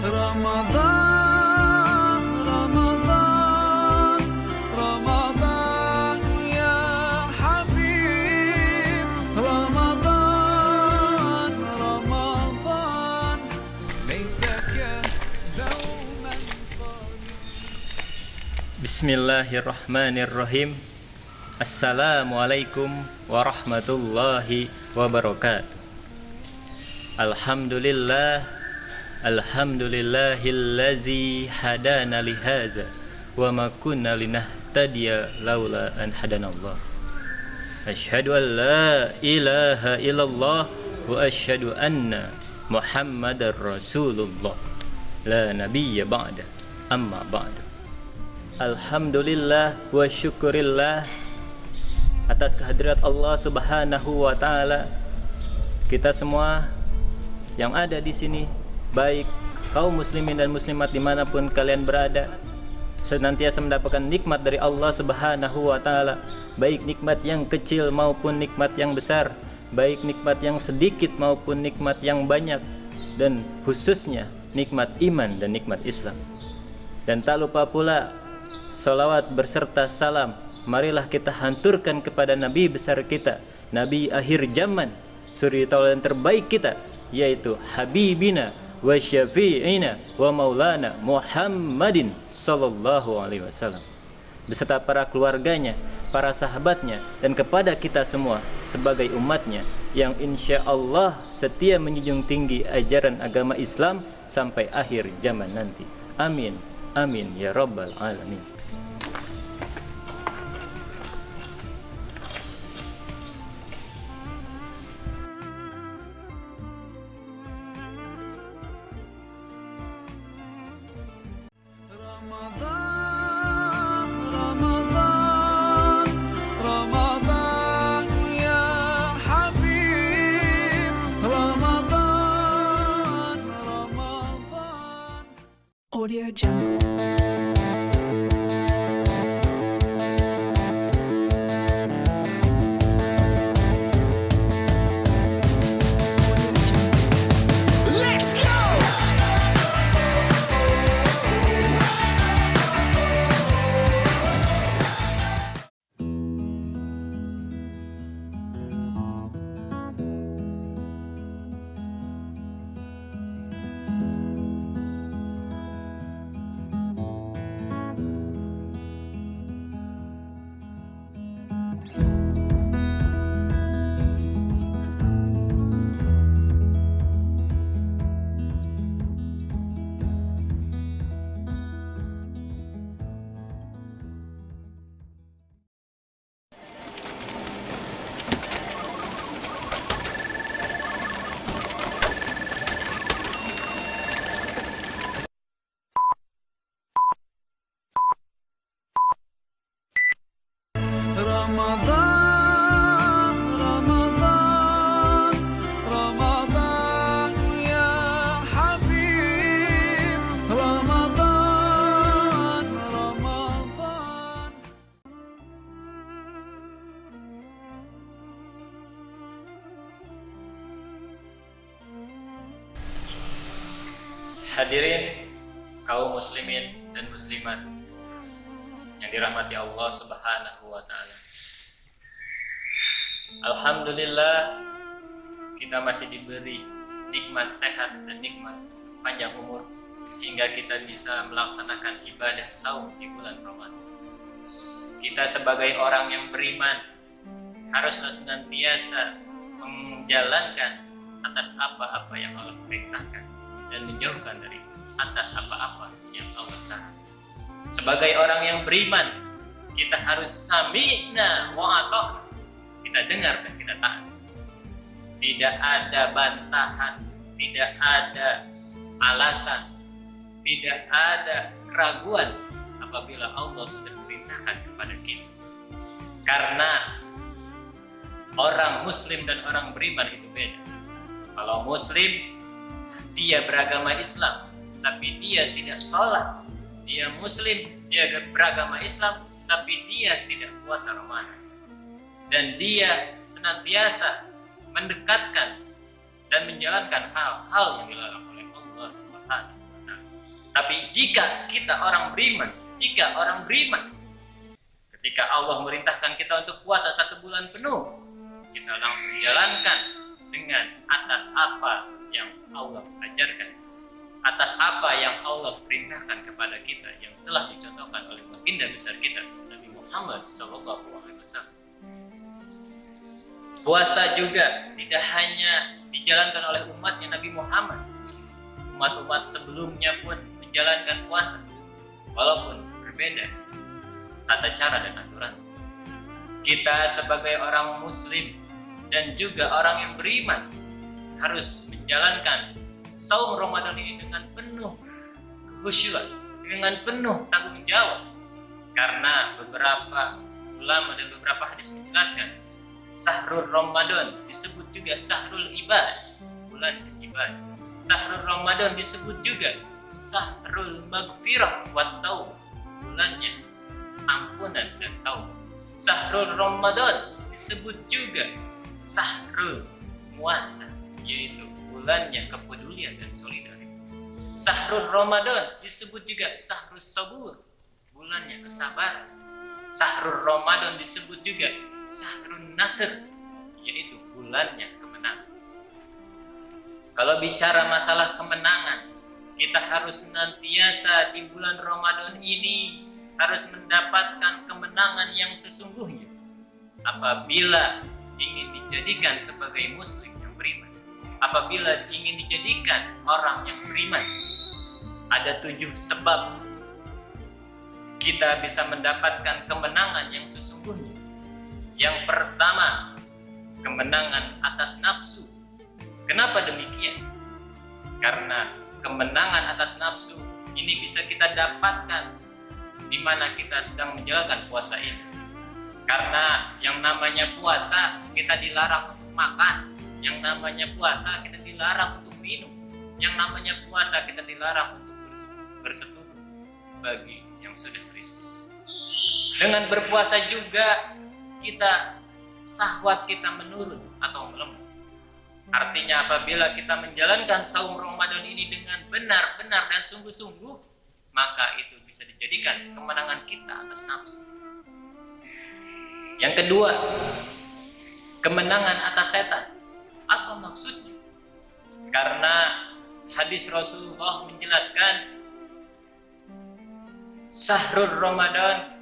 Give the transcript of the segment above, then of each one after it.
رمضان رمضان رمضان يا حبيب رمضان رمضان ليتك دوما Bismillahirrahmanirrahim. Assalamualaikum warahmatullahi wabarakatuh. Alhamdulillahillazi hadana lihaza wa ma kunna linahtadiya laula an hadanallah. Asyhadu an la ilaha illallah wa asyhadu anna Muhammadar Rasulullah. La nabiyya ba'da. Amma ba'du. Alhamdulillah wa syukurillah atas kehadirat Allah Subhanahu wa taala. Kita semua yang ada di sini, baik kaum muslimin dan muslimat dimanapun kalian berada, senantiasa mendapatkan nikmat dari Allah Subhanahu wa taala, baik nikmat yang kecil maupun nikmat yang besar, baik nikmat yang sedikit maupun nikmat yang banyak, dan khususnya nikmat iman dan nikmat Islam. Dan tak lupa pula salawat berserta salam marilah kita hanturkan kepada Nabi besar kita, Nabi akhir zaman, suri tauladan terbaik kita, yaitu Habibina wa Syafi'ina wa Maulana Muhammadin sallallahu alaihi wasallam, beserta para keluarganya, para sahabatnya, dan kepada kita semua sebagai umatnya yang insya Allah setia menjunjung tinggi ajaran agama Islam sampai akhir zaman nanti. Amin, amin ya rabbal alamin. رمضان رمضان رمضان يا حبيب رمضان رمضان Audio Jungle. Let's go! رمضان رمضان رمضان يا حبيب رمضان رمضان Hadirin kaum muslimin dan muslimat yang dirahmati Allah Subhanahu wa taala. Alhamdulillah kita masih diberi nikmat sehat dan nikmat panjang umur sehingga kita bisa melaksanakan ibadah saum di bulan Ramadan. Kita sebagai orang yang beriman haruslah senantiasa menjalankan atas apa-apa yang Allah perintahkan dan menjauhkan dari atas apa-apa yang Allah larang. Sebagai orang yang beriman, kita harus sami'na wa ata'na. Kita dengar dan kita taat. Tidak ada bantahan, tidak ada alasan, tidak ada keraguan apabila Allah sudah perintahkan kepada kita. Karena orang muslim dan orang beriman itu beda. Kalau muslim, dia beragama Islam, tapi dia tidak sholat. Dia muslim, dia beragama Islam, tapi dia tidak puasa Ramadan. Dan dia senantiasa mendekatkan dan menjalankan hal-hal yang dilarang oleh Allah Subhanahu wa taala. Tapi jika kita orang beriman, ketika Allah merintahkan kita untuk puasa 1 bulan penuh, kita langsung jalankan dengan atas apa yang Allah ajarkan, atas apa yang Allah perintahkan kepada kita, yang telah dicontohkan oleh baginda besar kita Nabi Muhammad SAW. Puasa juga tidak hanya dijalankan oleh umatnya Nabi Muhammad, umat-umat sebelumnya pun menjalankan puasa, walaupun berbeda tata cara dan aturan. Kita sebagai orang muslim dan juga orang yang beriman harus menjalankan saum Ramadan ini dengan penuh kekhusyuan, dengan penuh tanggung jawab. Karena beberapa ulama dan beberapa hadis menjelaskan Syahrul Ramadan disebut juga Syahrul Ibad, bulan ibadah. Syahrul Ramadan disebut juga Syahrul Maghfirah wa Taubah, bulannya ampunan dan taubat. Syahrul Ramadan disebut juga Syahrul Muasa, yaitu bulannya kepedulian dan solidaritas. Syahrul Ramadan disebut juga Syahrul Sabur, bulannya kesabaran. Syahrul Ramadan disebut juga Syahrul Nasr, yaitu bulannya kemenangan. Kalau bicara masalah kemenangan, kita harus senantiasa di bulan Ramadan ini harus mendapatkan kemenangan yang sesungguhnya. Apabila ingin dijadikan sebagai muslim yang beriman, apabila ingin dijadikan orang yang beriman, ada 7 sebab kita bisa mendapatkan kemenangan yang sesungguhnya. Yang pertama, kemenangan atas nafsu. Kenapa demikian? Karena kemenangan atas nafsu ini bisa kita dapatkan di mana kita sedang menjalankan puasa ini. Karena yang namanya puasa kita dilarang untuk makan, yang namanya puasa kita dilarang untuk minum, yang namanya puasa kita dilarang untuk bersetubuh bagi yang sudah beristri. Dengan berpuasa juga syahwat kita menurun atau melemah. Artinya apabila kita menjalankan saum Ramadan ini dengan benar-benar dan sungguh-sungguh, maka itu bisa dijadikan kemenangan kita atas nafsu. Yang kedua, kemenangan atas setan. Apa maksudnya? Karena hadis Rasulullah menjelaskan Syahrul Ramadan,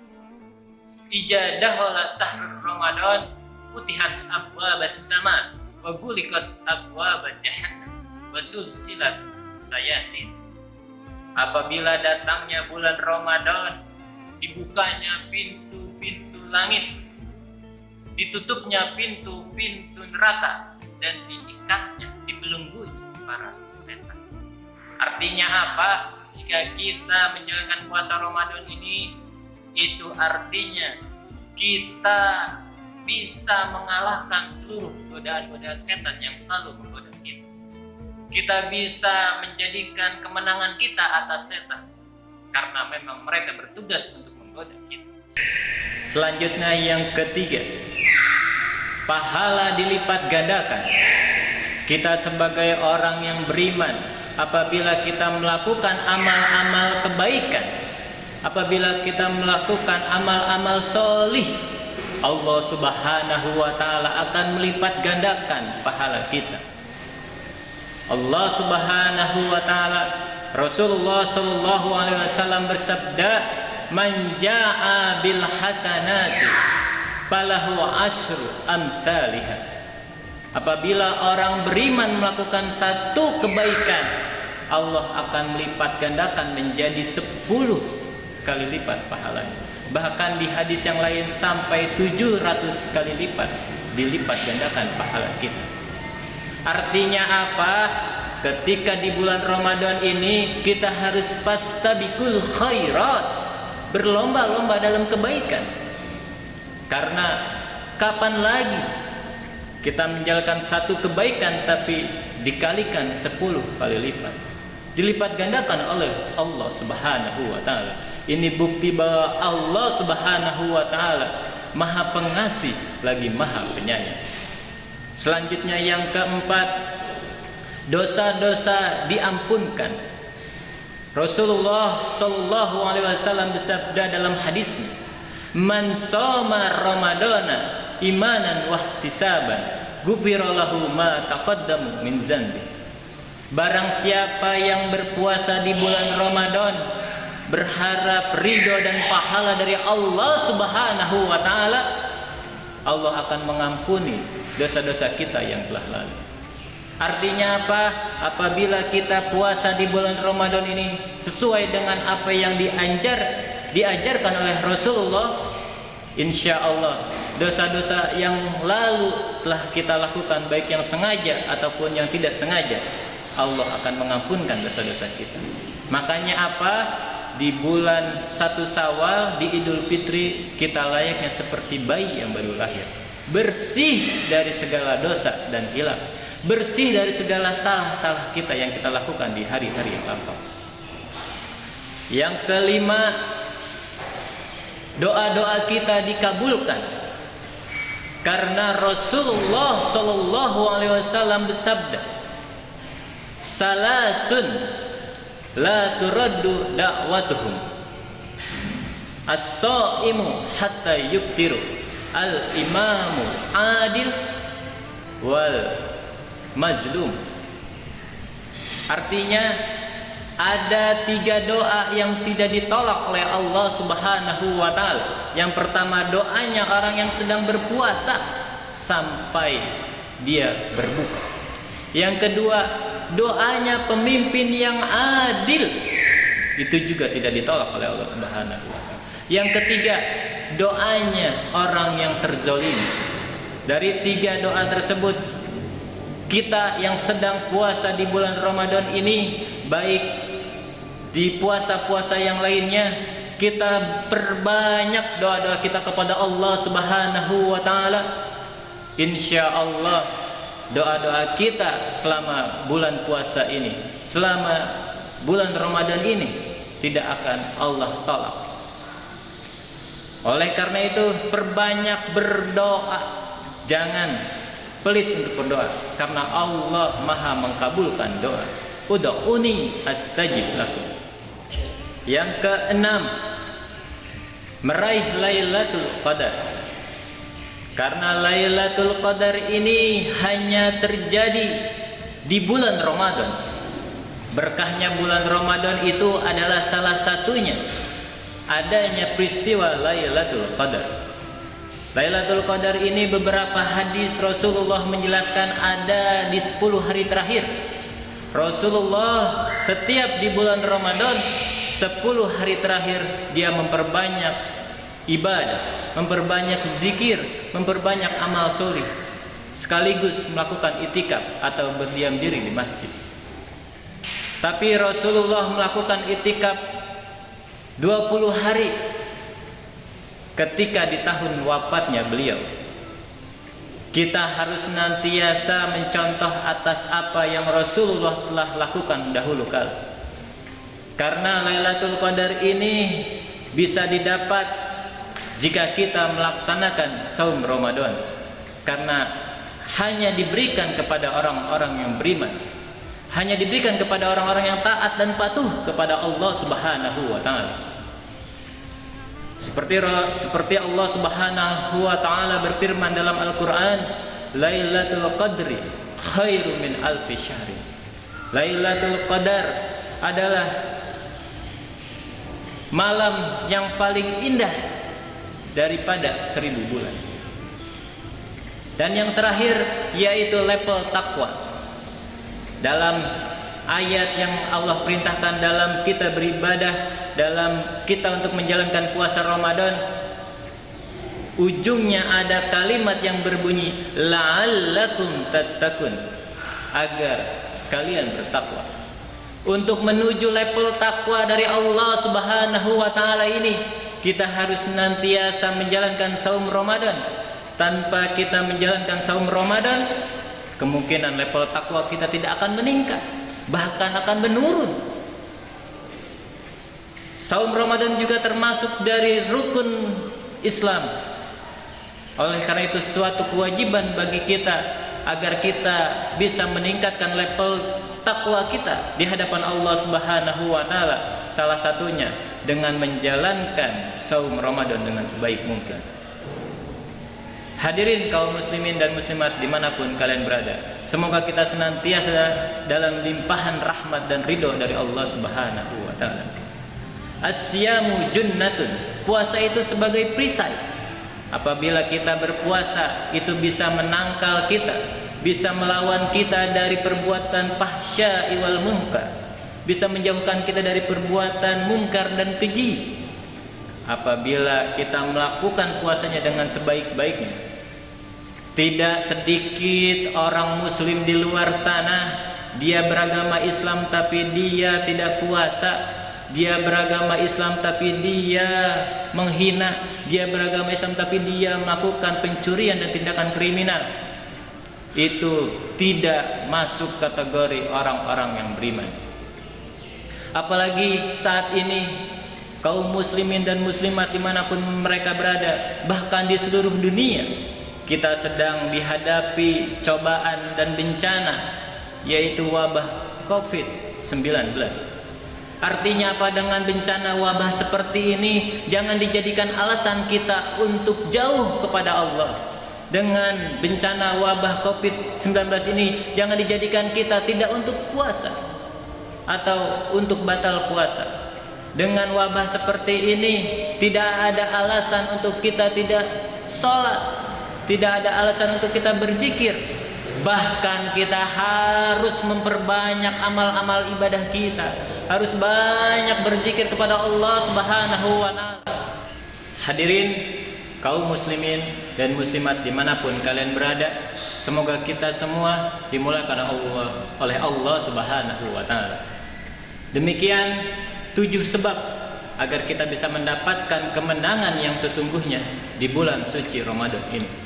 ijadahola Syahrul Ramadan, putihat abwabas sama wa gulikat abwabad jahannam wa sulsilat sayatin. Apabila datangnya bulan Ramadan, dibukanya pintu-pintu langit, ditutupnya pintu-pintu neraka, dan diikatnya, dibelenggunya para setan. Artinya apa? Jika kita menjalankan puasa Ramadan ini, itu artinya kita bisa mengalahkan seluruh godaan-godaan setan yang selalu menggoda kita. Kita bisa menjadikan kemenangan kita atas setan, karena memang mereka bertugas untuk menggoda kita. Selanjutnya yang ketiga, pahala dilipat gandakan. Kita sebagai orang yang beriman, apabila kita melakukan amal-amal kebaikan, apabila kita melakukan amal-amal solih, Allah Subhanahu wa Ta'ala akan melipat gandakan pahala kita. Allah Subhanahu wa Ta'ala, Rasulullah Sallallahu Alaihi Wasallam bersabda, "Man jaa'a bil hasanati falahu asyru amsalihah." Apabila orang beriman melakukan satu kebaikan, Allah akan melipat gandakan menjadi 10 kali lipat pahalanya. Bahkan di hadis yang lain sampai 700 kali lipat dilipat gandakan pahala kita. Artinya apa? Ketika di bulan Ramadan ini kita harus fastabiqul khairat, berlomba-lomba dalam kebaikan. Karena kapan lagi kita menjalankan satu kebaikan tapi dikalikan 10 kali lipat, dilipat gandakan oleh Allah Subhanahu wa Ta'ala. Ini bukti bahwa Allah Subhanahu wa Ta'ala Maha Pengasih lagi Maha Penyayang. Selanjutnya yang keempat, dosa-dosa diampunkan. Rasulullah Shallallahu Alaihi Wasallam bersabda dalam hadisnya, "Man shoma Ramadana imanan wahtisaban, ghufira lahu ma taqaddamu min dzambi." Barang siapa yang berpuasa di bulan Ramadan berharap ridho dan pahala dari Allah Subhanahu wa taala, Allah akan mengampuni dosa-dosa kita yang telah lalu. Artinya apa? Apabila kita puasa di bulan Ramadan ini sesuai dengan apa yang diajarkan oleh Rasulullah, insya Allah dosa-dosa yang lalu telah kita lakukan, baik yang sengaja ataupun yang tidak sengaja, Allah akan mengampunkan dosa-dosa kita. Makanya apa? Di bulan 1 Syawal, di Idul Fitri, kita layaknya seperti bayi yang baru lahir, bersih dari segala dosa dan hilaf, bersih dari segala salah-salah kita yang kita lakukan di hari-hari yang lampau. Yang kelima, doa-doa kita dikabulkan karena Rasulullah Shallallahu Alaihi Wasallam bersabda, "Salasun la turaddu da'watuhum, as-shaimu hatta yuftiru, al-imamu adil wal mazlum." Artinya ada 3 doa yang tidak ditolak oleh Allah Subhanahu wa taala. Yang pertama, doanya orang yang sedang berpuasa sampai dia berbuka. Yang kedua, doanya pemimpin yang adil, itu juga tidak ditolak oleh Allah Subhanahu wa taala. Yang ketiga, doanya orang yang terzolimi. Dari 3 doa tersebut, kita yang sedang puasa di bulan Ramadan ini, baik di puasa-puasa yang lainnya, kita perbanyak doa-doa kita kepada Allah Subhanahu wa taala. Insya Allah doa-doa kita selama bulan puasa ini, selama bulan Ramadan ini, tidak akan Allah tolak. Oleh karena itu, perbanyak berdoa, jangan pelit untuk berdoa, karena Allah Maha mengkabulkan doa. Ud'uni astajib lakum. Yang keenam, meraih Lailatul Qadar. Karena Lailatul Qadar ini hanya terjadi di bulan Ramadan. Berkahnya bulan Ramadan itu adalah salah satunya adanya peristiwa Lailatul Qadar. Lailatul Qadar ini beberapa hadis Rasulullah menjelaskan ada di 10 hari terakhir. Rasulullah setiap di bulan Ramadan 10 hari terakhir dia memperbanyak ibadah, memperbanyak zikir, memperbanyak amal soleh, sekaligus melakukan itikaf atau berdiam diri di masjid. Tapi Rasulullah melakukan itikaf 20 hari ketika di tahun wafatnya beliau. Kita harus senantiasa mencontoh atas apa yang Rasulullah telah lakukan dahulu kala. Karena Lailatul Qadar ini bisa didapat jika kita melaksanakan saum Ramadan. Karena hanya diberikan kepada orang-orang yang beriman, hanya diberikan kepada orang-orang yang taat dan patuh kepada Allah Subhanahu wa taala. Seperti Allah Subhanahu wa taala berfirman dalam Al-Qur'an, "Lailatul Qadri khairu min alfi syahrin." Lailatul Qadar adalah malam yang paling indah daripada 1000 bulan. Dan yang terakhir yaitu level takwa. Dalam ayat yang Allah perintahkan dalam kita beribadah, dalam kita untuk menjalankan puasa Ramadan, ujungnya ada kalimat yang berbunyi la'allakum tattaqun, agar kalian bertakwa. Untuk menuju level takwa dari Allah Subhanahu wa taala ini, kita harus senantiasa menjalankan saum Ramadan. Tanpa kita menjalankan saum Ramadan, kemungkinan level takwa kita tidak akan meningkat, bahkan akan menurun. Saum Ramadan juga termasuk dari rukun Islam. Oleh karena itu suatu kewajiban bagi kita agar kita bisa meningkatkan level takwa kita di hadapan Allah Subhanahu wa taala, salah satunya dengan menjalankan saum Ramadan dengan sebaik mungkin. Hadirin kaum muslimin dan muslimat dimanapun kalian berada, semoga kita senantiasa dalam limpahan rahmat dan ridho dari Allah Subhanahu wa taala. As-siyamu junnatun, puasa itu sebagai perisai. Apabila kita berpuasa, itu bisa menangkal kita, bisa melawan kita dari perbuatan fahsya wal munkar, bisa menjauhkan kita dari perbuatan munkar dan keji. Apabila kita melakukan puasanya dengan sebaik-baiknya, tidak sedikit orang muslim di luar sana, dia beragama Islam tapi dia tidak puasa. Dia beragama Islam tapi dia menghina. Dia beragama Islam tapi dia melakukan pencurian dan tindakan kriminal. Itu tidak masuk kategori orang-orang yang beriman. Apalagi saat ini kaum muslimin dan muslimat dimanapun mereka berada, bahkan di seluruh dunia, kita sedang dihadapi cobaan dan bencana, yaitu wabah COVID-19. Artinya apa? Dengan bencana wabah seperti ini, jangan dijadikan alasan kita untuk jauh kepada Allah. Dengan bencana wabah COVID-19 ini, jangan dijadikan kita tidak untuk puasa atau untuk batal puasa. Dengan wabah seperti ini, tidak ada alasan untuk kita tidak sholat, tidak ada alasan untuk kita berzikir. Bahkan kita harus memperbanyak amal-amal ibadah kita, harus banyak berzikir kepada Allah Subhanahu wa ta'ala. Hadirin kaum muslimin dan muslimat dimanapun kalian berada, semoga kita semua dimulakan oleh Allah Subhanahu wa ta'ala. Demikian 7 sebab agar kita bisa mendapatkan kemenangan yang sesungguhnya di bulan suci Ramadan ini.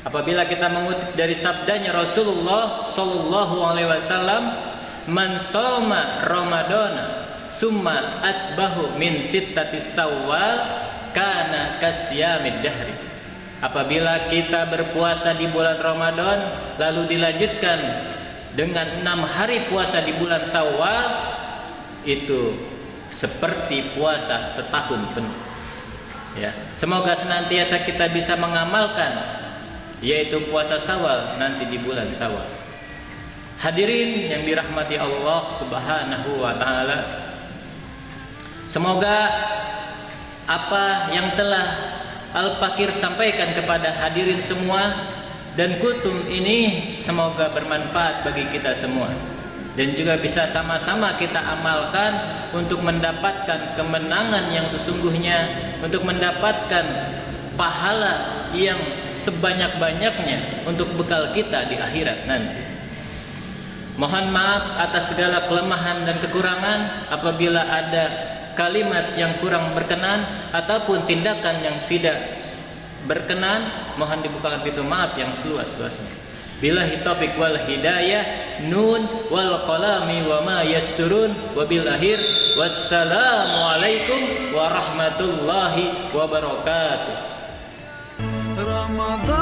Apabila kita mengutip dari sabdanya Rasulullah sallallahu alaihi wasallam, man shoma ramadana summa asbahu min sittati Syawal kana kasyamid dahri. Apabila kita berpuasa di bulan Ramadan lalu dilanjutkan dengan 6 hari puasa di bulan Syawal, itu seperti puasa setahun penuh. Ya, semoga senantiasa kita bisa mengamalkan, yaitu puasa Syawal nanti di bulan Syawal. Hadirin yang dirahmati Allah Subhanahu wa ta'ala, semoga apa yang telah Al-Fakir sampaikan kepada hadirin semua dan kutum ini semoga bermanfaat bagi kita semua, dan juga bisa sama-sama kita amalkan untuk mendapatkan kemenangan yang sesungguhnya, untuk mendapatkan pahala yang sebanyak-banyaknya untuk bekal kita di akhirat nanti. Mohon maaf atas segala kelemahan dan kekurangan. Apabila ada kalimat yang kurang berkenan ataupun tindakan yang tidak berkenan, mohon dibukakan pintu maaf yang seluas-luasnya. Billahi taufiq wal hidayah. Nun wal qalami wa ma yasturun. Wabil akhir wassalamu alaikum warahmatullahi wabarakatuh. Ramadan